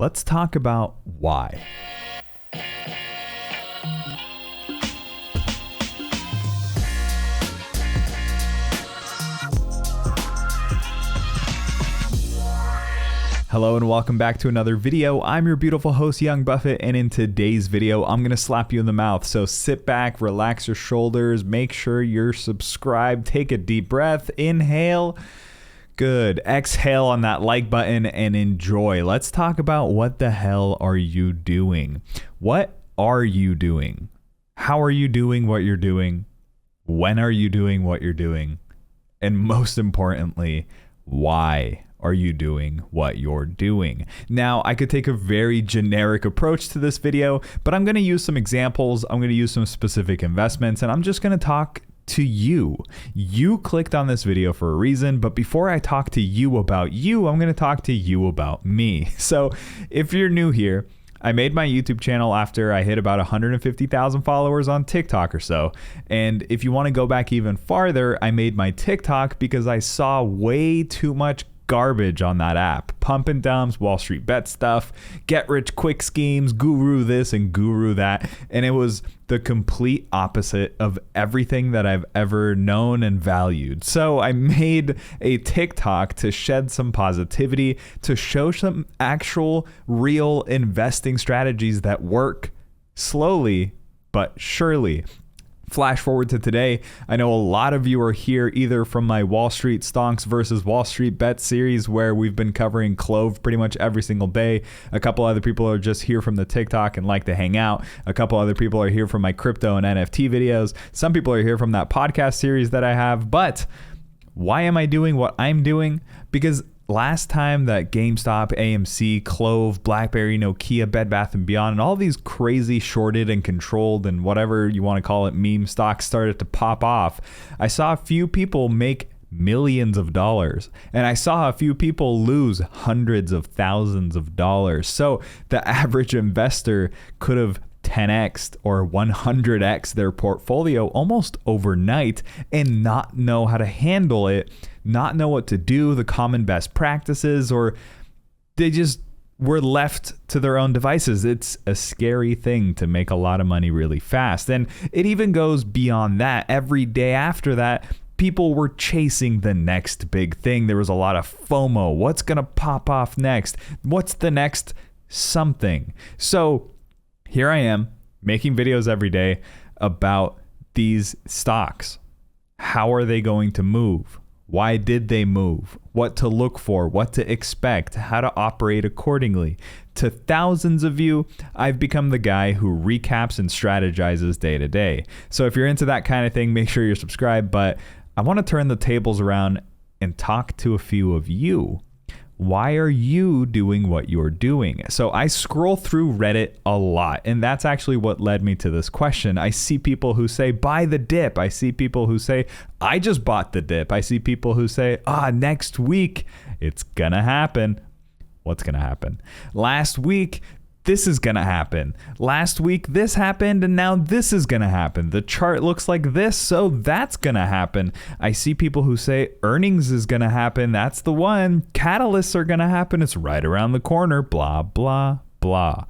Let's talk about why. Hello and welcome back to another video. I'm your beautiful host, Young Buffett, and in today's video, I'm gonna slap you in the mouth. So sit back, relax your shoulders, make sure you're subscribed, take a deep breath, inhale, good, exhale on that like button and enjoy. Let's talk about what the hell are you doing? What are you doing? How are you doing what you're doing? When are you doing what you're doing? And most importantly, why are you doing what you're doing? Now, I could take a very generic approach to this video, but I'm going to use some examples. I'm going to use some specific investments, and I'm just going to talk to you. You clicked on this video for a reason, but before I talk to you about you, I'm going to talk to you about me. So if you're new here, I made my YouTube channel after I hit about 150,000 followers on TikTok or so. And if you want to go back even farther, I made my TikTok because I saw way too much garbage on that app. Pump and dumps, Wall Street bet stuff, get rich quick schemes, guru this and guru that. And it was the complete opposite of everything that I've ever known and valued. So I made a TikTok to shed some positivity, to show some actual real investing strategies that work slowly but surely. Flash forward to today. I know a lot of you are here either from my Wall Street Stonks versus Wall Street Bet series where we've been covering CLOV pretty much every single day. A couple other people are just here from the TikTok and like to hang out. A couple other people are here from my crypto and NFT videos. Some people are here from that podcast series that I have. But why am I doing what I'm doing? Because last time that GameStop, AMC, CLOV, BlackBerry, Nokia, Bed Bath & Beyond, and all these crazy shorted and controlled and whatever you want to call it meme stocks started to pop off, I saw a few people make millions of dollars, and I saw a few people lose hundreds of thousands of dollars. So the average investor could have 10x or 100x their portfolio almost overnight and not know how to handle it, not know what to do, the common best practices, or they just were left to their own devices. It's a scary thing to make a lot of money really fast. And it even goes beyond that. Every day after that, people were chasing the next big thing. There was a lot of FOMO. What's going to pop off next? What's the next something? So here I am making videos every day about these stocks. How are they going to move? Why did they move? What to look for? What to expect? How to operate accordingly? To thousands of you, I've become the guy who recaps and strategizes day to day. So if you're into that kind of thing, make sure you're subscribed. But I want to turn the tables around and talk to a few of you. Why are you doing what you're doing? So I scroll through Reddit a lot, and that's actually what led me to this question. I see people who say, buy the dip. I see people who say, I just bought the dip. I see people who say, next week, it's gonna happen. What's gonna happen? Last week, this is gonna happen. Last week, this happened, and now this is gonna happen. The chart looks like this, so that's gonna happen. I see people who say earnings is gonna happen. That's the one. Catalysts are gonna happen. It's right around the corner. Blah, blah, blah.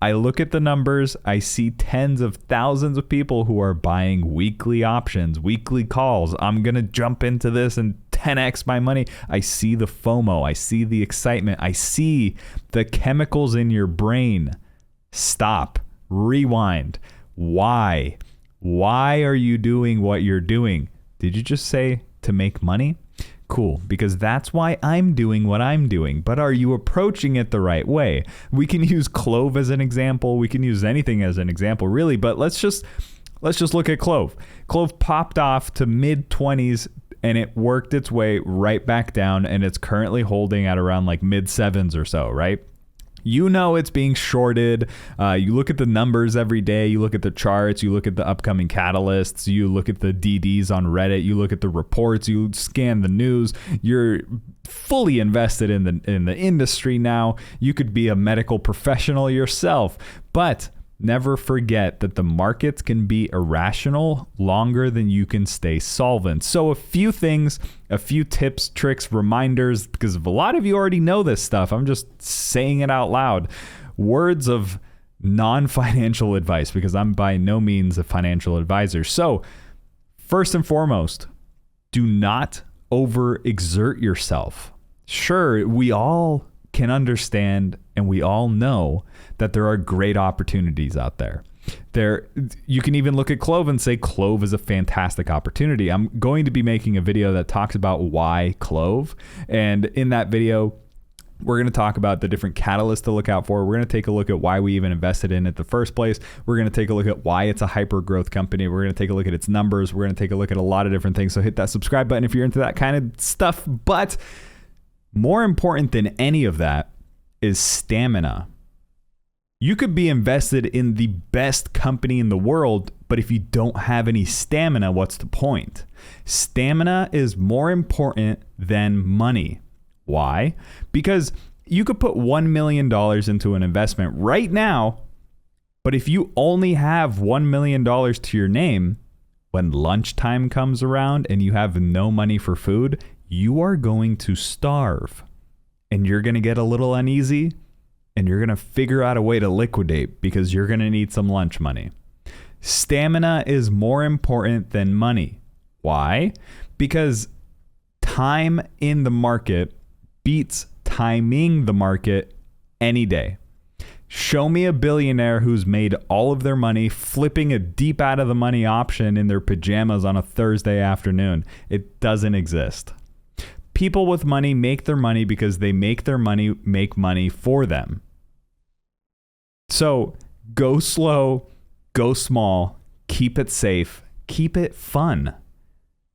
I look at the numbers. I see tens of thousands of people who are buying weekly options, weekly calls. I'm gonna jump into this and 10x my money. I see the FOMO. I see the excitement. I see the chemicals in your brain. Stop. Rewind. Why? Why are you doing what you're doing? Did you just say to make money? Cool, because that's why I'm doing what I'm doing. But are you approaching it the right way? We can use CLOV as an example. We can use anything as an example, really. But let's just look at CLOV. CLOV popped off to mid-20s, and it worked its way right back down, and it's currently holding at around like mid-7s or so, right? You know it's being shorted. You look at the numbers every day. You look at the charts. You look at the upcoming catalysts. You look at the DDs on Reddit. You look at the reports. You scan the news. You're fully invested in the industry now. You could be a medical professional yourself. But Never forget that the markets can be irrational longer than you can stay solvent. So a few things, a few tips, tricks, reminders, because a lot of you already know this stuff. I'm just saying it out loud. Words of non-financial advice, because I'm by no means a financial advisor. So first and foremost, do not overexert yourself. Sure, we all can understand and we all know that there are great opportunities out there. You can even look at CLOV and say CLOV is a fantastic opportunity. I'm going to be making a video that talks about why CLOV. And in that video, we're going to talk about the different catalysts to look out for. We're going to take a look at why we even invested in it in the first place. We're going to take a look at why it's a hyper growth company. We're going to take a look at its numbers. We're going to take a look at a lot of different things. So hit that subscribe button if you're into that kind of stuff. But more important than any of that is stamina. You could be invested in the best company in the world, but if you don't have any stamina, what's the point? Stamina is more important than money. Why? Because you could put $1 million into an investment right now, but if you only have $1 million to your name, when lunchtime comes around and you have no money for food, you are going to starve. And you're going to get a little uneasy, and you're going to figure out a way to liquidate because you're going to need some lunch money. Stamina is more important than money. Why? Because time in the market beats timing the market any day. Show me a billionaire who's made all of their money flipping a deep out of the money option in their pajamas on a Thursday afternoon. It doesn't exist. People with money make their money because they make their money make money for them. So go slow, go small, keep it safe, keep it fun.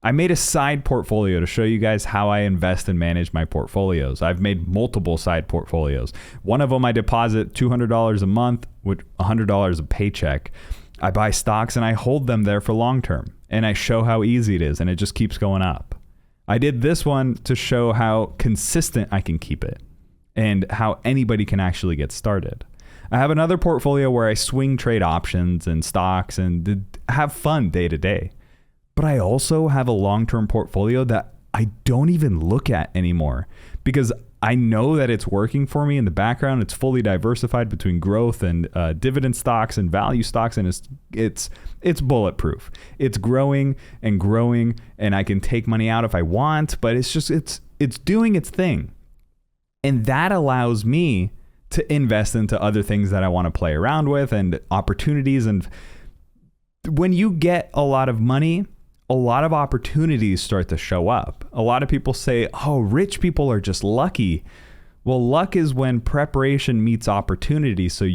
I made a side portfolio to show you guys how I invest and manage my portfolios. I've made multiple side portfolios. One of them I deposit $200 a month with $100 a paycheck. I buy stocks and I hold them there for long term. And I show how easy it is, and it just keeps going up. I did this one to show how consistent I can keep it and how anybody can actually get started. I have another portfolio where I swing trade options and stocks and have fun day to day. But I also have a long-term portfolio that I don't even look at anymore because I know that it's working for me in the background. It's fully diversified between growth and dividend stocks and value stocks, and it's bulletproof. It's growing and growing, and I can take money out if I want, but it's doing its thing. And that allows me to invest into other things that I want to play around with and opportunities. And when you get a lot of money, a lot of opportunities start to show up. A lot of people say, oh, rich people are just lucky. Well, luck is when preparation meets opportunity. So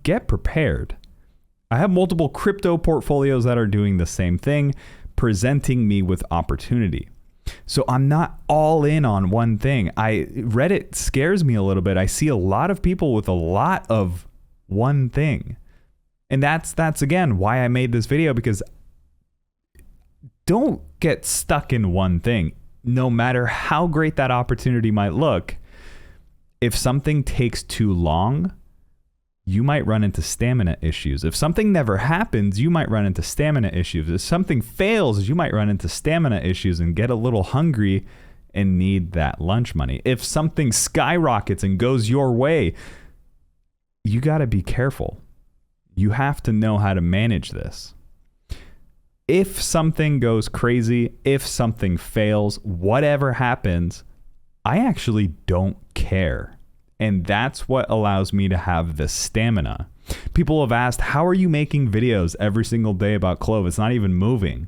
get prepared. I have multiple crypto portfolios that are doing the same thing, presenting me with opportunity. So I'm not all in on one thing. Reddit scares me a little bit. I see a lot of people with a lot of one thing. And that's again why I made this video, because don't get stuck in one thing. No matter how great that opportunity might look, if something takes too long, you might run into stamina issues. If something never happens, you might run into stamina issues. If something fails, you might run into stamina issues and get a little hungry and need that lunch money. If something skyrockets and goes your way, you got to be careful. You have to know how to manage this. If something goes crazy, if something fails, whatever happens, I actually don't care. And that's what allows me to have the stamina. People have asked, how are you making videos every single day about CLOV? It's not even moving.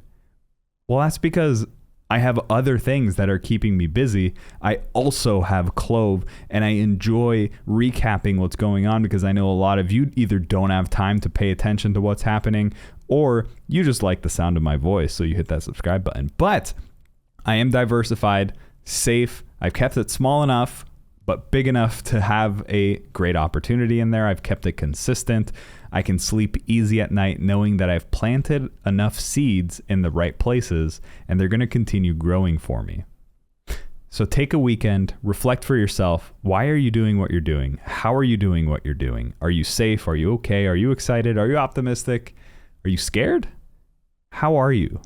Well, that's because I have other things that are keeping me busy. I also have CLOV, and I enjoy recapping what's going on because I know a lot of you either don't have time to pay attention to what's happening, or you just like the sound of my voice, so you hit that subscribe button. But I am diversified, safe. I've kept it small enough, but big enough to have a great opportunity in there. I've kept it consistent. I can sleep easy at night knowing that I've planted enough seeds in the right places and they're going to continue growing for me. So take a weekend, reflect for yourself. Why are you doing what you're doing? How are you doing what you're doing? Are you safe? Are you okay? Are you excited? Are you optimistic? Are you scared? How are you?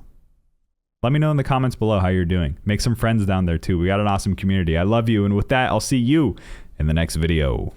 Let me know in the comments below how you're doing. Make some friends down there too. We got an awesome community. I love you. And with that, I'll see you in the next video.